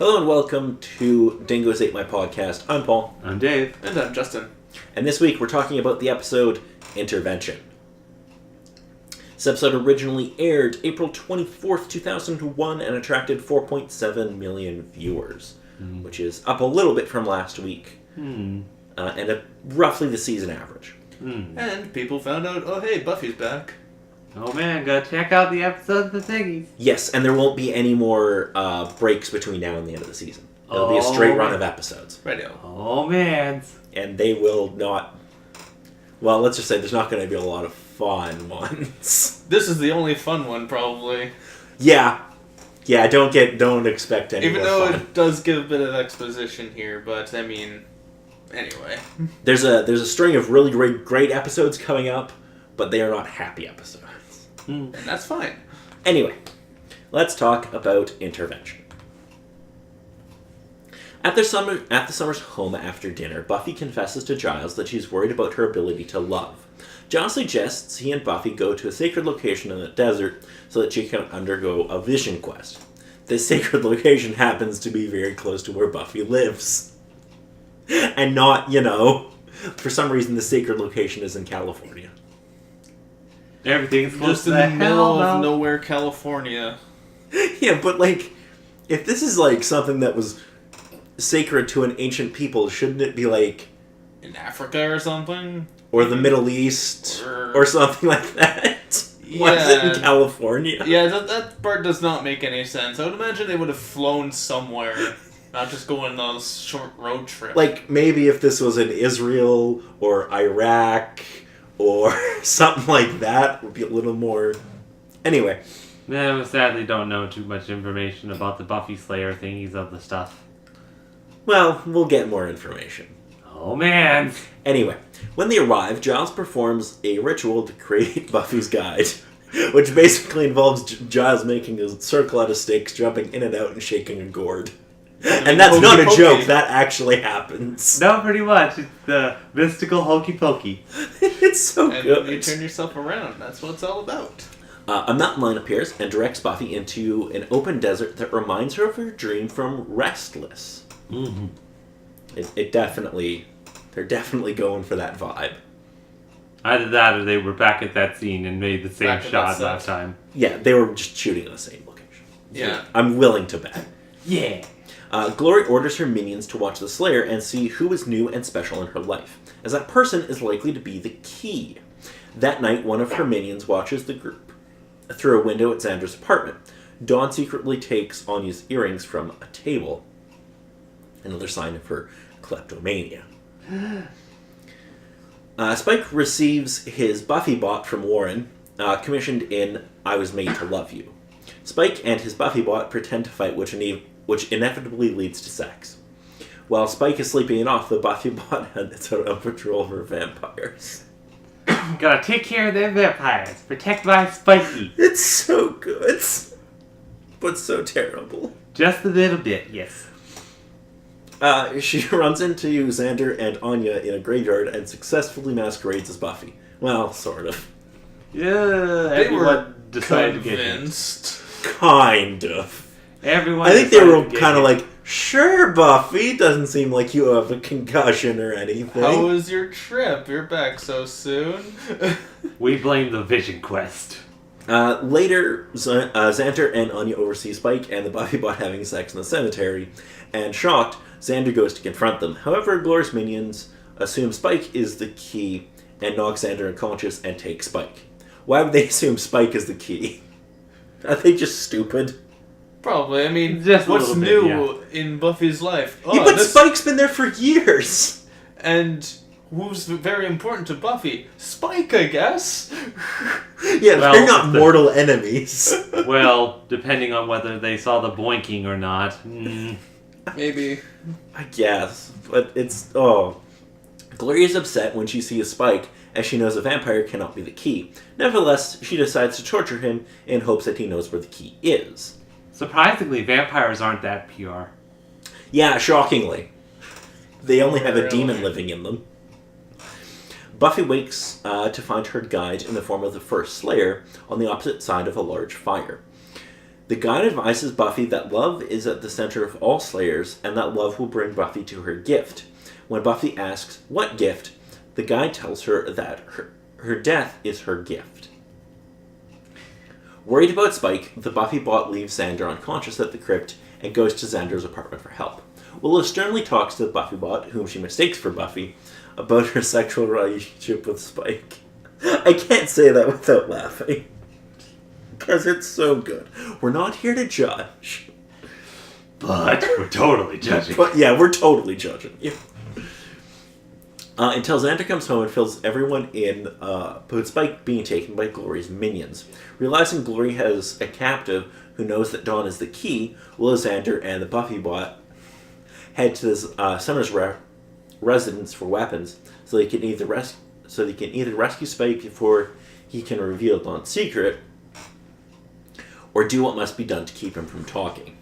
Hello and welcome to Dingoes Ate My Podcast. I'm Paul. I'm Dave. And I'm Justin. And this week we're talking about the episode Intervention. This episode originally aired April 24th, 2001 and attracted 4.7 million viewers, which is up a little bit from last week, and roughly the season average. And people found out, oh hey, Buffy's back. Oh man, go check out the episode of the Thingies. Yes, and there won't be any more breaks between now and the end of the season. It'll be a straight run of episodes. Radio. Oh man. And they will not... Well, let's just say there's not going to be a lot of fun ones. This is the only fun one, probably. Yeah, don't expect any Even more though fun. it does give a bit of exposition here, but I mean, anyway. There's a string of really great episodes coming up, but they are not happy episodes. And that's fine. Anyway, let's talk about Intervention. At the Summers' home after dinner, Buffy confesses to Giles that she's worried about her ability to love. Giles suggests he and Buffy go to a sacred location in the desert so that she can undergo a vision quest. This sacred location happens to be very close to where Buffy lives. And not, for some reason the sacred location is in California. Everything's close Just to in the middle of no. nowhere, California. Yeah, but if this is something that was sacred to an ancient people, shouldn't it be In Africa or something? or the Middle East or something like that? Why is it in California? Yeah, that part does not make any sense. I would imagine they would have flown somewhere, not just going on a short road trip. Maybe if this was in Israel or Iraq or something like that, it would be a little more... Anyway. No, we sadly don't know too much information about the Buffy Slayer thingies of the stuff. Well, we'll get more information. Oh man. Anyway, when they arrive, Giles performs a ritual to create Buffy's guide, which basically involves Giles making a circle out of sticks, jumping in and out, and shaking a gourd. And that's not a joke, that actually happens. No, pretty much. It's the mystical hokey pokey. It's so and good. you turn yourself around. That's what it's all about. A mountain lion appears and directs Buffy into an open desert that reminds her of her dream from Restless. Mm-hmm. They're definitely going for that vibe. Either that or they were back at that scene and made the same shot last time. Yeah, they were just shooting in the same location. Yeah. I'm willing to bet. Yeah. Glory orders her minions to watch the Slayer and see who is new and special in her life, as that person is likely to be the key. That night, one of her minions watches the group through a window at Xander's apartment. Dawn secretly takes Anya's earrings from a table. Another sign of her kleptomania. Spike receives his Buffy bot from Warren, commissioned in I Was Made to Love You. Spike and his Buffy bot pretend to fight, which inevitably leads to sex. While Spike is sleeping it off, the Buffy bot heads out on patrol for vampires. Gotta take care of them vampires. Protect my Spiky. It's so good, but so terrible. Just a little bit, yes. She runs into Xander and Anya in a graveyard and successfully masquerades as Buffy. Well, sort of. Yeah, everyone decided to get convinced. Kind of. Everyone. I think they were kind of sure, Buffy, doesn't seem like you have a concussion or anything. How was your trip? You're back so soon. We blame the Vision Quest. Later, Xander and Anya oversee Spike and the Buffy bot having sex in the cemetery, and shocked, Xander goes to confront them. However, Glorious minions assume Spike is the key and knock Xander unconscious and take Spike. Why would they assume Spike is the key? Are they just stupid? Probably. I mean, Just a what's little new bit, in Buffy's life? Yeah, but Spike's been there for years! And who's very important to Buffy? Spike, I guess. Yeah, Well, they're not mortal enemies. Well, depending on whether they saw the boinking or not. Maybe. I guess, but it's... Gloria's upset when she sees Spike, as she knows a vampire cannot be the key. Nevertheless, she decides to torture him in hopes that he knows where the key is. Surprisingly, vampires aren't that pure. Yeah, shockingly. They only have a Really? demon living in them. Buffy wakes to find her guide in the form of the first Slayer on the opposite side of a large fire. The guide advises Buffy that love is at the center of all Slayers, and that love will bring Buffy to her gift. When Buffy asks, what gift? The guide tells her that her death is her gift. Worried about Spike, the Buffy bot leaves Xander unconscious at the crypt and goes to Xander's apartment for help. Willow sternly talks to the Buffy bot, whom she mistakes for Buffy, about her sexual relationship with Spike. I can't say that without laughing. Because it's so good. We're not here to judge. But we're totally judging. But yeah, we're totally judging you. Until Xander comes home and fills everyone in about Spike being taken by Glory's minions. Realizing Glory has a captive who knows that Dawn is the key, Willow, Xander, and the Buffy bot head to this Summer's residence for weapons, so they can either rescue Spike before he can reveal Dawn's secret, or do what must be done to keep him from talking.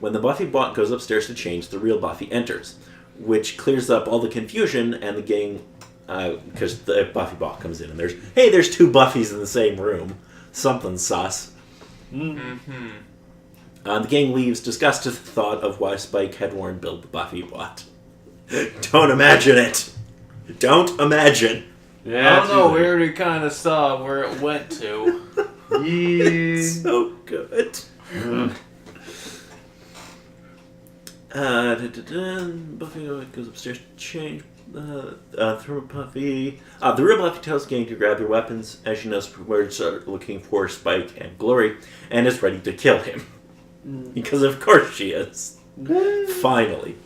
When the Buffy bot goes upstairs to change, the real Buffy enters, which clears up all the confusion, and the gang, because the Buffy bot comes in, and there's two Buffys in the same room. Something sus. Mm-hmm. The gang leaves, disgusted at the thought of why Spike had warned Bill the Buffy bot. Don't imagine it. Don't imagine. Yeah, I don't know, we already kind of saw where it went to. It's so good. Buffy goes upstairs to change. Buffy. The real Buffy tells the gang to grab their weapons as she knows where to start looking for Spike and Glory, and is ready to kill him. Because of course she is. Finally.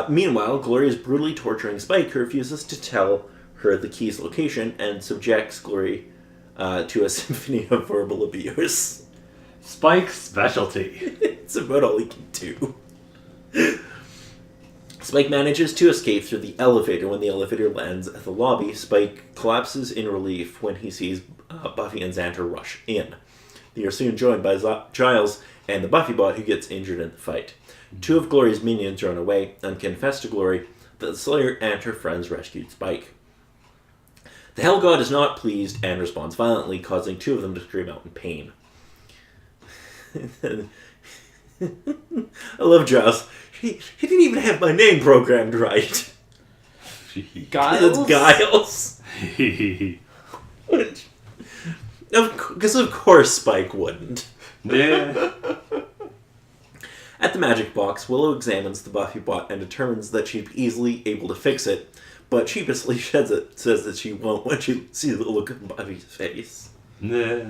Meanwhile, Glory is brutally torturing Spike, who refuses to tell her the key's location and subjects Glory to a symphony of verbal abuse. Spike's specialty. It's about all he can do. Spike manages to escape through the elevator. When the elevator lands at the lobby, Spike collapses in relief when he sees Buffy and Xander rush in. They are soon joined by Giles and the Buffy bot, who gets injured in the fight. Two of Glory's minions run away and confess to Glory that the Slayer and her friends rescued Spike. The Hell God is not pleased and responds violently, causing two of them to scream out in pain. I love Giles. He didn't even have my name programmed right. Giles? It's Giles. Because of course Spike wouldn't. Yeah. At the magic box, Willow examines the Buffy bot and determines that she'd be easily able to fix it, but sheepishly says that she won't when she sees the look on Buffy's face. Yeah.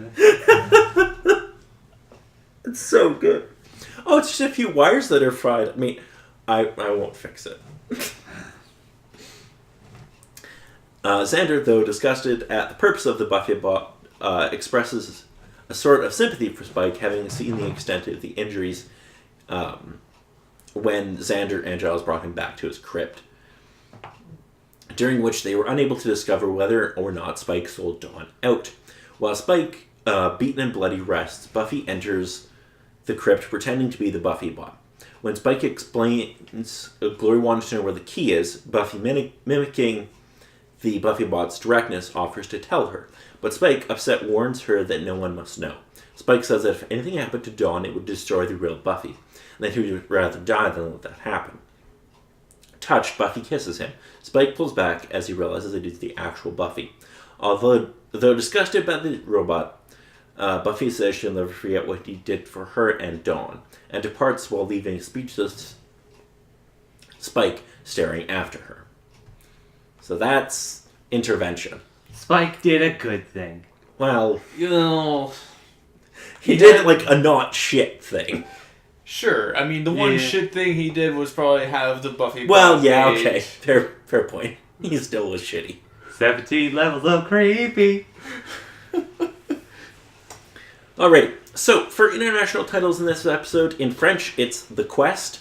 It's so good. Oh, it's just a few wires that are fried. I mean, I won't fix it. Xander, though disgusted at the purpose of the Buffy bot, expresses a sort of sympathy for Spike, having seen the extent of the injuries when Xander and Giles brought him back to his crypt, during which they were unable to discover whether or not Spike sold Dawn out. While Spike, beaten and bloody, rests, Buffy enters the crypt pretending to be the Buffy bot. When Spike explains Glory wanted to know where the key is, Buffy, mimicking the Buffy bot's directness, offers to tell her. But Spike, upset, warns her that no one must know. Spike says that if anything happened to Dawn, it would destroy the real Buffy, and that he would rather die than let that happen. Touched, Buffy kisses him. Spike pulls back as he realizes it is the actual Buffy. Though disgusted by the robot, Buffy says she'll never forget what he did for her and Dawn, and departs while leaving speechless Spike staring after her. So that's intervention. Spike did a good thing. Well, You know, he did like a not shit thing. sure. I mean, the one shit thing he did was probably have the Buffy. Well, yeah, page. okay. Fair point. He still was shitty. 17 levels of creepy. Alrighty, so for international titles in this episode, in French it's The Quest,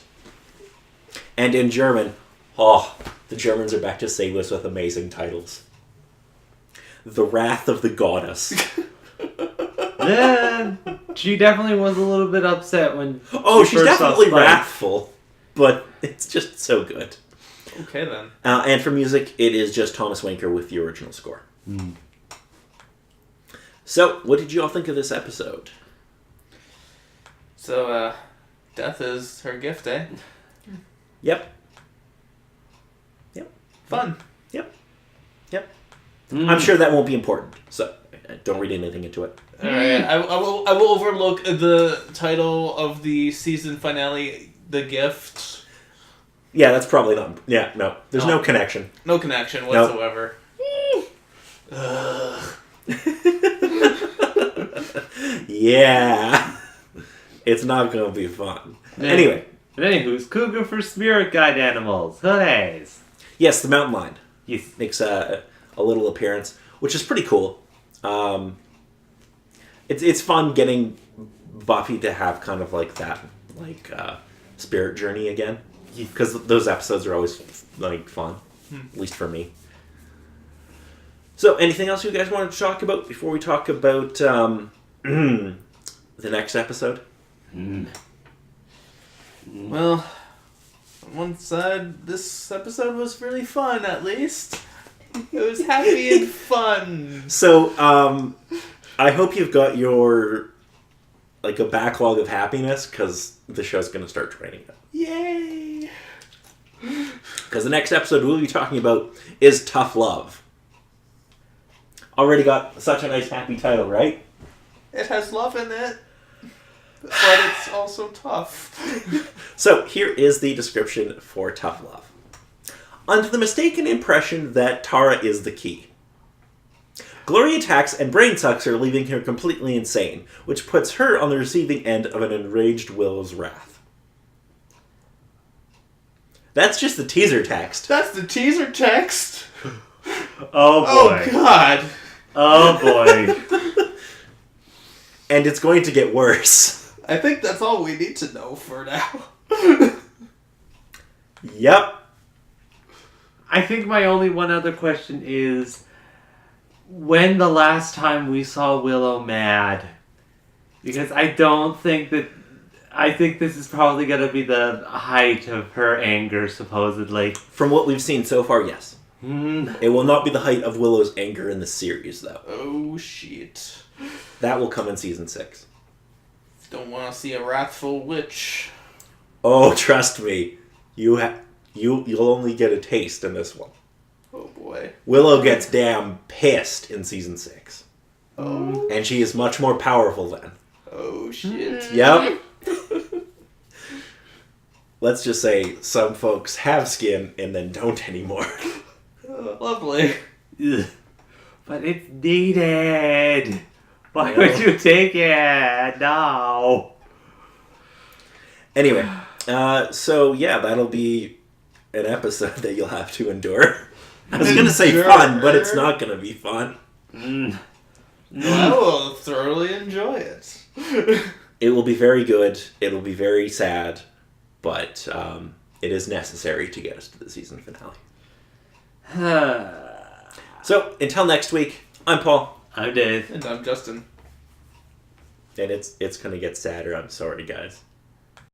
and in German, the Germans are back to say this with amazing titles. The Wrath of the Goddess. Yeah, she definitely was a little bit upset when She's first saw definitely Spike. wrathful, but it's just so good. Okay then. And for music, it is just Thomas Winker with the original score. So, what did you all think of this episode? So, death is her gift, eh? Yep. Fun. I'm sure that won't be important, so don't read anything into it. Alright, I will overlook the title of the season finale, The Gift. Yeah, that's probably not... Yeah, no. There's no connection. No connection whatsoever. Yeah. It's not going to be fun. Anyway. But anywho's cougar for spirit guide animals. Hoorays. Yes, the mountain lion. Yes. Makes a little appearance, which is pretty cool. It's fun getting Buffy to have kind of like that, spirit journey again, because those episodes are always fun, at least for me. So, anything else you guys wanted to talk about before we talk about the next episode? Well, on one side, this episode was really fun, at least. It was happy and fun. So, I hope you've got your, a backlog of happiness, because the show's going to start training it. Yay! Because the next episode we'll be talking about is Tough Love. Already got such a nice happy title, right? It has love in it, but it's also tough. So, here is the description for Tough Love. Under the mistaken impression that Tara is the key, Glory attacks and brain sucks her, leaving her completely insane, which puts her on the receiving end of an enraged Willow's wrath. That's just the teaser text. That's the teaser text? Oh boy. Oh god. Oh boy. And it's going to get worse. I think that's all we need to know for now. Yep. I think my only one other question is, when the last time we saw Willow mad? Because I think this is probably going to be the height of her anger, supposedly. From what we've seen so far, yes. It will not be the height of Willow's anger in the series, though. Oh shit. That will come in season 6. Don't want to see a wrathful witch. Oh, trust me. You'll only get a taste in this one. Oh boy. Willow gets damn pissed in season 6. Oh. And she is much more powerful then. Oh shit. Yep. Let's just say some folks have skin and then don't anymore. Lovely. Ugh. But it's needed. Why would you take it? No. Anyway, so yeah, that'll be an episode that you'll have to endure. I was going to say fun, but it's not going to be fun. I will thoroughly enjoy it. It will be very good. It will be very sad, but it is necessary to get us to the season finale. So, until next week, I'm Paul. I'm Dave. And I'm Justin. And it's going to get sadder. I'm sorry, guys.